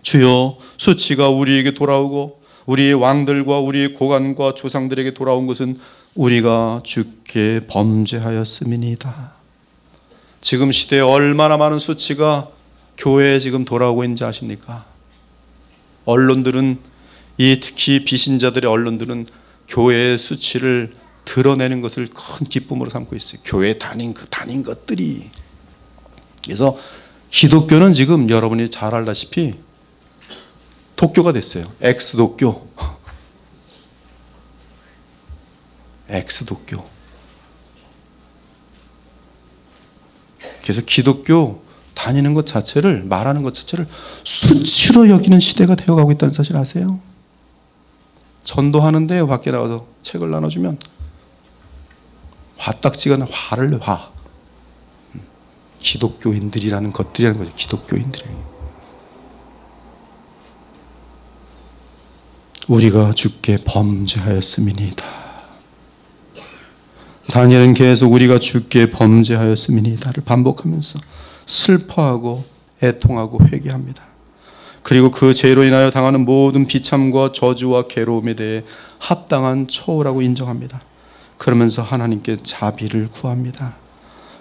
B: 주여 수치가 우리에게 돌아오고 우리의 왕들과 우리의 고관과 조상들에게 돌아온 것은 우리가 주께 범죄하였음이니이다. 지금 시대에 얼마나 많은 수치가 교회에 지금 돌아오고 있는지 아십니까? 언론들은, 특히 비신자들의 언론들은 교회의 수치를 드러내는 것을 큰 기쁨으로 삼고 있어요. 교회에 다닌 것들이. 그래서 기독교는 지금 여러분이 잘 알다시피 독교가 됐어요. 엑스독교. 엑스독교. 그래서 기독교 다니는 것 자체를, 말하는 것 자체를 수치로 여기는 시대가 되어가고 있다는 사실 아세요? 전도하는데 밖에 나가서 책을 나눠주면 화딱지가 나, 화를 내, 화. 기독교인들이라는 것들이라는 거죠. 기독교인들이. 우리가 주께 범죄하였음이니이다. 다니엘은 계속 우리가 주께 범죄하였음이니이다를 반복하면서 슬퍼하고 애통하고 회개합니다. 그리고 그 죄로 인하여 당하는 모든 비참과 저주와 괴로움에 대해 합당한 처우라고 인정합니다. 그러면서 하나님께 자비를 구합니다.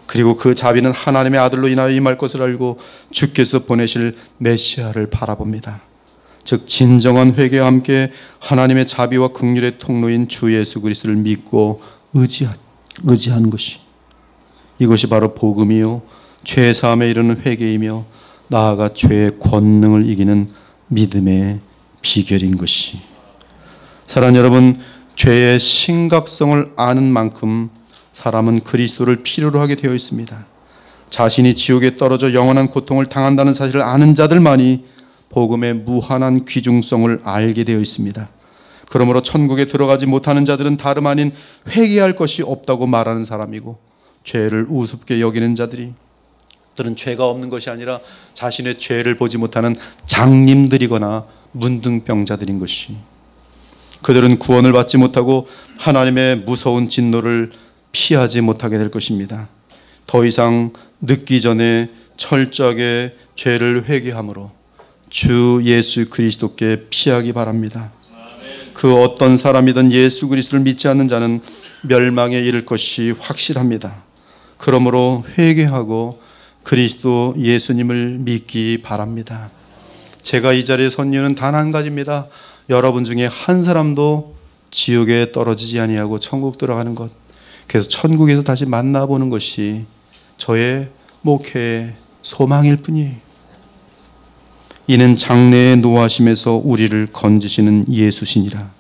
B: 그리고 그 자비는 하나님의 아들로 인하여 임할 것을 알고 주께서 보내실 메시아를 바라봅니다. 즉 진정한 회개와 함께 하나님의 자비와 긍휼의 통로인 주 예수 그리스도를 믿고 의지하는 것이, 이것이 바로 복음이요 죄사함에 이르는 회개이며 나아가 죄의 권능을 이기는 믿음의 비결인 것이. 사랑하는 여러분, 죄의 심각성을 아는 만큼 사람은 그리스도를 필요로 하게 되어 있습니다. 자신이 지옥에 떨어져 영원한 고통을 당한다는 사실을 아는 자들만이 복음의 무한한 귀중성을 알게 되어 있습니다. 그러므로 천국에 들어가지 못하는 자들은 다름 아닌 회개할 것이 없다고 말하는 사람이고, 죄를 우습게 여기는 자들이 들은 죄가 없는 것이 아니라 자신의 죄를 보지 못하는 장님들이거나 문둥병자들인 것이, 그들은 구원을 받지 못하고 하나님의 무서운 진노를 피하지 못하게 될 것입니다. 더 이상 늦기 전에 철저하게 죄를 회개함으로 주 예수 그리스도께 피하기 바랍니다. 그 어떤 사람이든 예수 그리스도를 믿지 않는 자는 멸망에 이를 것이 확실합니다. 그러므로 회개하고 그리스도 예수님을 믿기 바랍니다. 제가 이 자리에 선 이유는 단 한 가지입니다. 여러분 중에 한 사람도 지옥에 떨어지지 아니하고 천국 들어가는 것, 그래서 천국에서 다시 만나보는 것이 저의 목회의 소망일 뿐이에요. 이는 장래의 노하심에서 우리를 건지시는 예수시니라.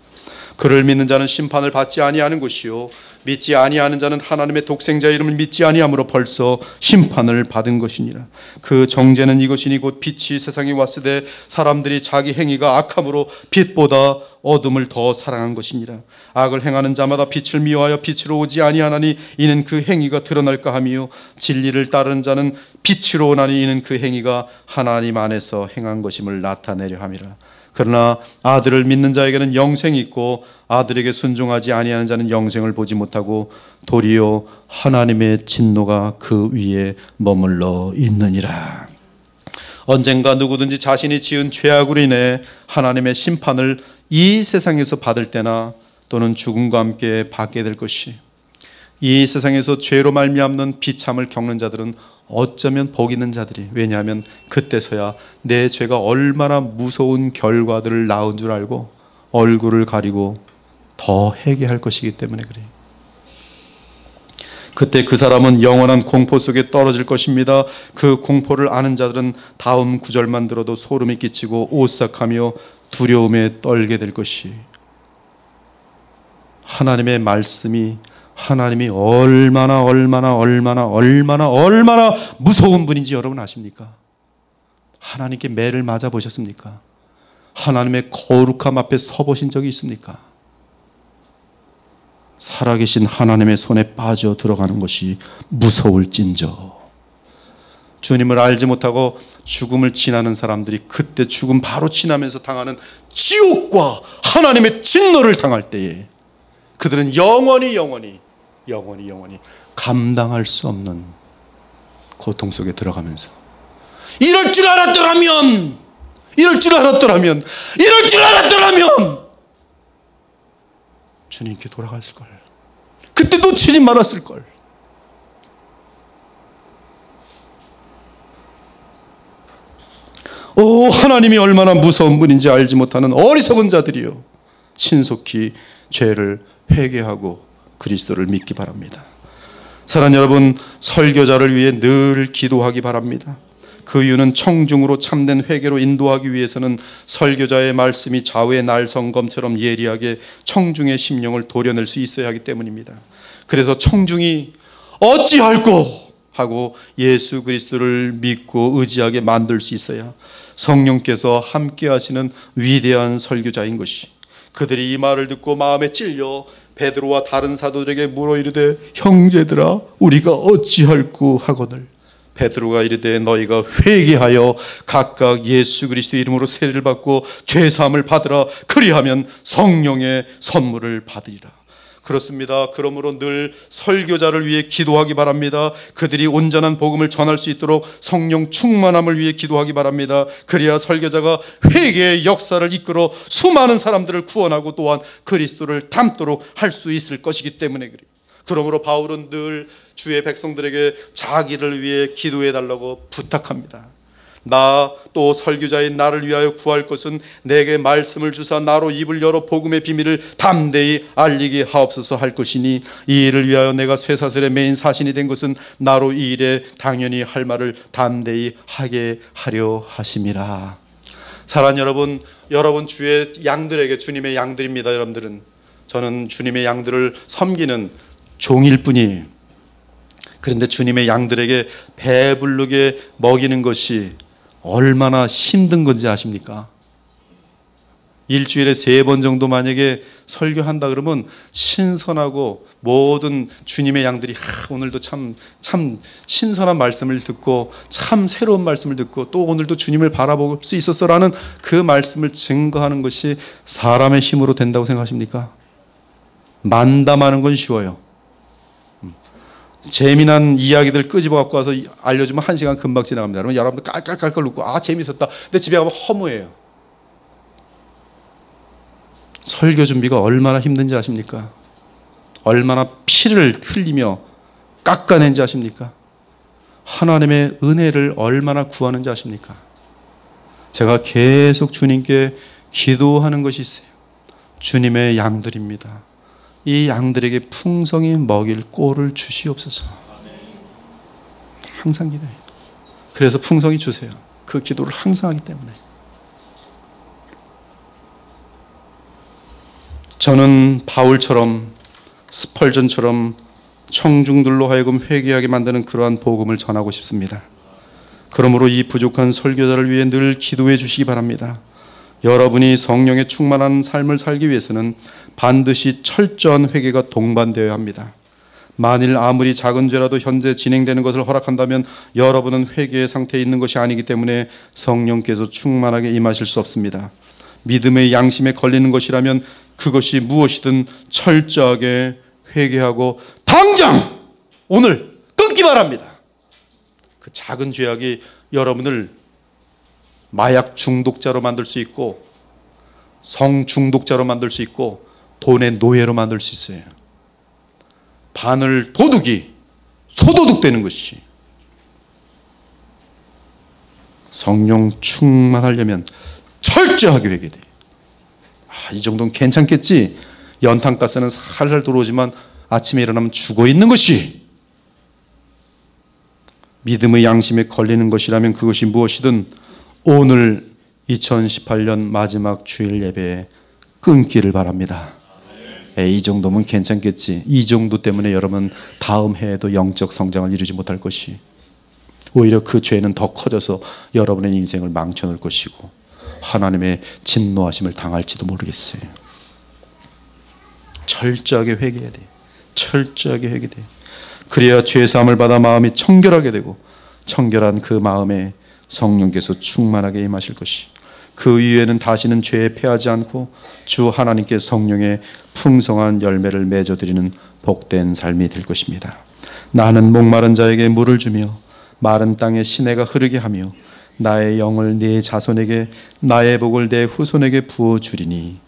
B: 그를 믿는 자는 심판을 받지 아니하는 것이요 믿지 아니하는 자는 하나님의 독생자의 이름을 믿지 아니함으로 벌써 심판을 받은 것이니라. 그 정죄는 이것이니 곧 빛이 세상에 왔을 때 사람들이 자기 행위가 악함으로 빛보다 어둠을 더 사랑한 것이니라. 악을 행하는 자마다 빛을 미워하여 빛으로 오지 아니하나니 이는 그 행위가 드러날까 하며 진리를 따르는 자는 빛으로 오나니 이는 그 행위가 하나님 안에서 행한 것임을 나타내려 함이라. 그러나 아들을 믿는 자에게는 영생이 있고 아들에게 순종하지 아니하는 자는 영생을 보지 못하고 도리어 하나님의 진노가 그 위에 머물러 있느니라. 언젠가 누구든지 자신이 지은 죄악으로 인해 하나님의 심판을 이 세상에서 받을 때나 또는 죽음과 함께 받게 될 것이, 이 세상에서 죄로 말미암는 비참을 겪는 자들은 어쩌면 복 있는 자들이, 왜냐하면 그때서야 내 죄가 얼마나 무서운 결과들을 낳은 줄 알고 얼굴을 가리고 더 회개할 것이기 때문에 그래요. 그때 그 사람은 영원한 공포 속에 떨어질 것입니다. 그 공포를 아는 자들은 다음 구절만 들어도 소름이 끼치고 오싹하며 두려움에 떨게 될 것이, 하나님의 말씀이 하나님이 얼마나 무서운 분인지 여러분 아십니까? 하나님께 매를 맞아 보셨습니까? 하나님의 거룩함 앞에 서 보신 적이 있습니까? 살아계신 하나님의 손에 빠져 들어가는 것이 무서울진저. 주님을 알지 못하고 죽음을 지나는 사람들이 그때 죽음 바로 지나면서 당하는 지옥과 하나님의 진노를 당할 때에 그들은 영원히 감당할 수 없는 고통 속에 들어가면서 이럴 줄 알았더라면 주님께 돌아갔을 걸. 그때 놓치지 말았을 걸. 오, 하나님이 얼마나 무서운 분인지 알지 못하는 어리석은 자들이요, 신속히 죄를 회개하고 그리스도를 믿기 바랍니다. 사랑하는 여러분, 설교자를 위해 늘 기도하기 바랍니다. 그 이유는 청중으로 참된 회개로 인도하기 위해서는 설교자의 말씀이 좌우의 날성검처럼 예리하게 청중의 심령을 도려낼 수 있어야 하기 때문입니다. 그래서 청중이 어찌할꼬 하고 예수 그리스도를 믿고 의지하게 만들 수 있어야 성령께서 함께 하시는 위대한 설교자인 것이, 그들이 이 말을 듣고 마음에 찔려 베드로와 다른 사도들에게 물어 이르되 형제들아 우리가 어찌할꼬 하거늘 베드로가 이르되 너희가 회개하여 각각 예수 그리스도 이름으로 세례를 받고 죄사함을 받으라. 그리하면 성령의 선물을 받으리라. 그렇습니다. 그러므로 늘 설교자를 위해 기도하기 바랍니다. 그들이 온전한 복음을 전할 수 있도록 성령 충만함을 위해 기도하기 바랍니다. 그래야 설교자가 회개의 역사를 이끌어 수많은 사람들을 구원하고 또한 그리스도를 닮도록 할 수 있을 것이기 때문에 그래요. 그러므로 바울은 늘 주의 백성들에게 자기를 위해 기도해 달라고 부탁합니다. 나 또 설교자인 나를 위하여 구할 것은 내게 말씀을 주사 나로 입을 열어 복음의 비밀을 담대히 알리게 하옵소서 할 것이니 이 일을 위하여 내가 쇠사슬의 메인 사신이 된 것은 나로 이 일에 당연히 할 말을 담대히 하게 하려 하심이라. 사랑하는 여러분, 여러분 주의 양들에게 주님의 양들입니다. 여러분들은, 저는 주님의 양들을 섬기는 종일 뿐이에요. 그런데 주님의 양들에게 배부르게 먹이는 것이 얼마나 힘든 건지 아십니까? 일주일에 3번 정도 만약에 설교한다 그러면 신선하고 모든 주님의 양들이 오늘도 참 신선한 말씀을 듣고 참 새로운 말씀을 듣고 또 오늘도 주님을 바라볼 수 있었어라는 그 말씀을 증거하는 것이 사람의 힘으로 된다고 생각하십니까? 만담하는 건 쉬워요. 재미난 이야기들 끄집어 갖고 와서 알려주면 1시간 금방 지나갑니다. 그러면 여러분들 깔깔깔깔 웃고 재밌었다. 근데 집에 가면 허무해요. 설교 준비가 얼마나 힘든지 아십니까? 얼마나 피를 흘리며 깎아낸지 아십니까? 하나님의 은혜를 얼마나 구하는지 아십니까? 제가 계속 주님께 기도하는 것이 있어요. 주님의 양들입니다. 이 양들에게 풍성히 먹일 꼴을 주시옵소서. 항상 기도해요. 그래서 풍성히 주세요. 그 기도를 항상 하기 때문에. 저는 바울처럼 스펄전처럼 청중들로 하여금 회개하게 만드는 그러한 복음을 전하고 싶습니다. 그러므로 이 부족한 설교자를 위해 늘 기도해 주시기 바랍니다. 여러분이 성령에 충만한 삶을 살기 위해서는 반드시 철저한 회개가 동반되어야 합니다. 만일 아무리 작은 죄라도 현재 진행되는 것을 허락한다면 여러분은 회개의 상태에 있는 것이 아니기 때문에 성령께서 충만하게 임하실 수 없습니다. 믿음의 양심에 걸리는 것이라면 그것이 무엇이든 철저하게 회개하고 당장 오늘 끊기 바랍니다. 그 작은 죄악이 여러분을 마약 중독자로 만들 수 있고 성 중독자로 만들 수 있고 돈의 노예로 만들 수 있어요. 바늘 도둑이 소도둑 되는 것이. 성령 충만하려면 철저하게 회개돼요. 이 정도는 괜찮겠지. 연탄가스는 살살 들어오지만 아침에 일어나면 죽어있는 것이. 믿음의 양심에 걸리는 것이라면 그것이 무엇이든 오늘 2018년 마지막 주일 예배에 끊기를 바랍니다. 이 정도면 괜찮겠지. 이 정도 때문에 여러분 다음 해에도 영적 성장을 이루지 못할 것이. 오히려 그 죄는 더 커져서 여러분의 인생을 망쳐놓을 것이고 하나님의 진노하심을 당할지도 모르겠어요. 철저하게 회개해야 돼요. 철저하게 회개돼요. 그래야 죄사함을 받아 마음이 청결하게 되고 청결한 그 마음에 성령께서 충만하게 임하실 것이. 그 이후에는 다시는 죄에 패하지 않고 주 하나님께 성령의 풍성한 열매를 맺어드리는 복된 삶이 될 것입니다. 나는 목마른 자에게 물을 주며 마른 땅에 시내가 흐르게 하며 나의 영을 네 자손에게 나의 복을 내 후손에게 부어주리니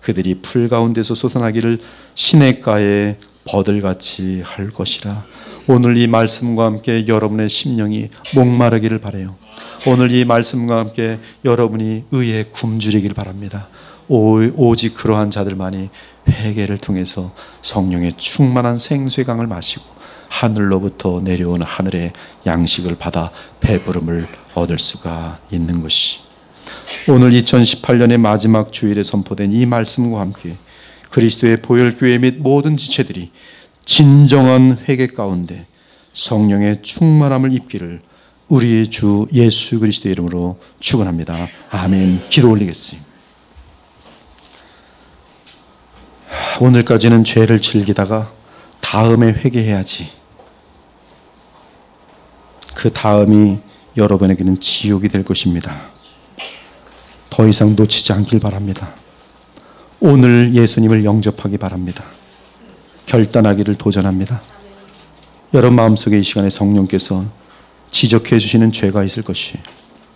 B: 그들이 풀 가운데서 솟아나기를 시냇가에 버들같이 할 것이라. 오늘 이 말씀과 함께 여러분의 심령이 목마르기를 바라요. 오늘 이 말씀과 함께 여러분이 의에 굶주리길 바랍니다. 오직 그러한 자들만이 회개를 통해서 성령의 충만한 생수의 강을 마시고 하늘로부터 내려온 하늘의 양식을 받아 배부름을 얻을 수가 있는 것이. 오늘 2018년의 마지막 주일에 선포된 이 말씀과 함께 그리스도의 보혈교회 및 모든 지체들이 진정한 회개 가운데 성령의 충만함을 입기를 우리 주 예수 그리스도의 이름으로 축원합니다. 아멘. 기도 올리겠습니다. 오늘까지는 죄를 즐기다가 다음에 회개해야지. 그 다음이 여러분에게는 지옥이 될 것입니다. 더 이상 놓치지 않길 바랍니다. 오늘 예수님을 영접하기 바랍니다. 결단하기를 도전합니다. 여러분 마음속에 이 시간에 성령께서 지적해 주시는 죄가 있을 것이.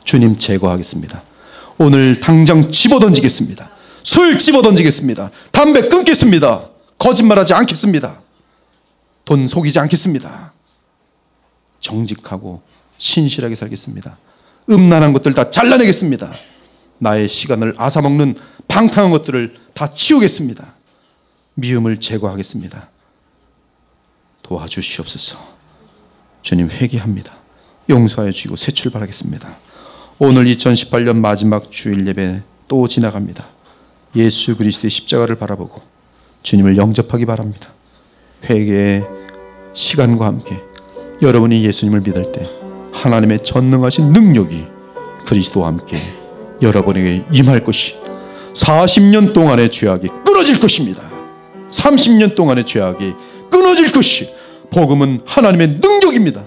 B: 주님 제거하겠습니다. 오늘 당장 집어던지겠습니다. 술 집어던지겠습니다. 담배 끊겠습니다. 거짓말하지 않겠습니다. 돈 속이지 않겠습니다. 정직하고 신실하게 살겠습니다. 음란한 것들 다 잘라내겠습니다. 나의 시간을 앗아먹는 방탕한 것들을 다 치우겠습니다. 미움을 제거하겠습니다. 도와주시옵소서. 주님 회개합니다. 용서하여 주시고 새 출발하겠습니다. 오늘 2018년 마지막 주일 예배 또 지나갑니다. 예수 그리스도의 십자가를 바라보고 주님을 영접하기 바랍니다. 회개의 시간과 함께 여러분이 예수님을 믿을 때 하나님의 전능하신 능력이 그리스도와 함께 여러분에게 임할 것이. 40년 동안의 죄악이 끊어질 것입니다. 30년 동안의 죄악이 끊어질 것이, 복음은 하나님의 능력입니다.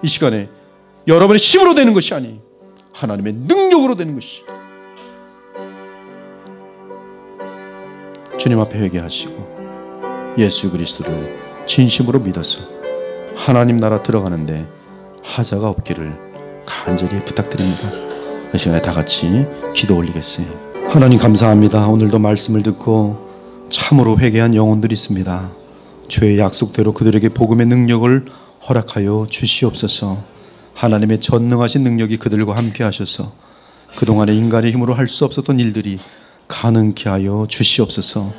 B: 이 시간에 여러분의 힘으로 되는 것이 아니 하나님의 능력으로 되는 것이. 주님 앞에 회개하시고 예수 그리스도를 진심으로 믿어서 하나님 나라 들어가는데 하자가 없기를 간절히 부탁드립니다. 이 시간에 다 같이 기도 올리겠어요. 하나님 감사합니다. 오늘도 말씀을 듣고 참으로 회개한 영혼들이 있습니다. 주의 약속대로 그들에게 복음의 능력을 허락하여 주시옵소서. 하나님의 전능하신 능력이 그들과 함께 하셔서 그동안의 인간의 힘으로 할 수 없었던 일들이 가능케 하여 주시옵소서.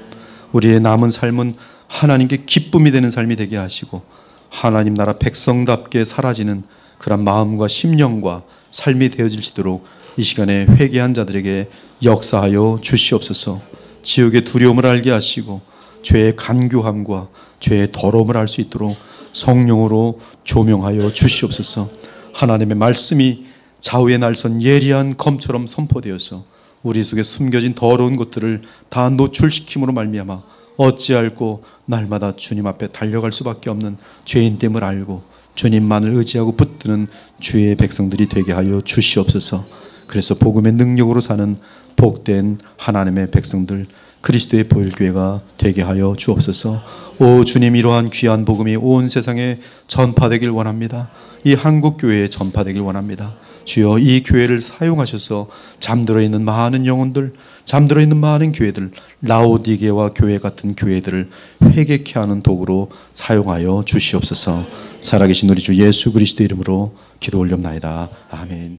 B: 우리의 남은 삶은 하나님께 기쁨이 되는 삶이 되게 하시고 하나님 나라 백성답게 사라지는 그런 마음과 심령과 삶이 되어질수록 이 시간에 회개한 자들에게 역사하여 주시옵소서. 지옥의 두려움을 알게 하시고 죄의 간교함과 죄의 더러움을 알 수 있도록 성령으로 조명하여 주시옵소서. 하나님의 말씀이 좌우에 날선 예리한 검처럼 선포되어서 우리 속에 숨겨진 더러운 것들을 다 노출시킴으로 말미암아 어찌할꼬 날마다 주님 앞에 달려갈 수밖에 없는 죄인됨을 알고 주님만을 의지하고 붙드는 주의 백성들이 되게 하여 주시옵소서. 그래서 복음의 능력으로 사는 복된 하나님의 백성들, 그리스도의 보혈교회가 되게 하여 주옵소서. 오 주님, 이러한 귀한 복음이 온 세상에 전파되길 원합니다. 이 한국교회에 전파되길 원합니다. 주여, 이 교회를 사용하셔서 잠들어 있는 많은 영혼들, 잠들어 있는 많은 교회들, 라오디게와 교회 같은 교회들을 회개케 하는 도구로 사용하여 주시옵소서. 살아계신 우리 주 예수 그리스도 이름으로 기도 올렵나이다. 아멘.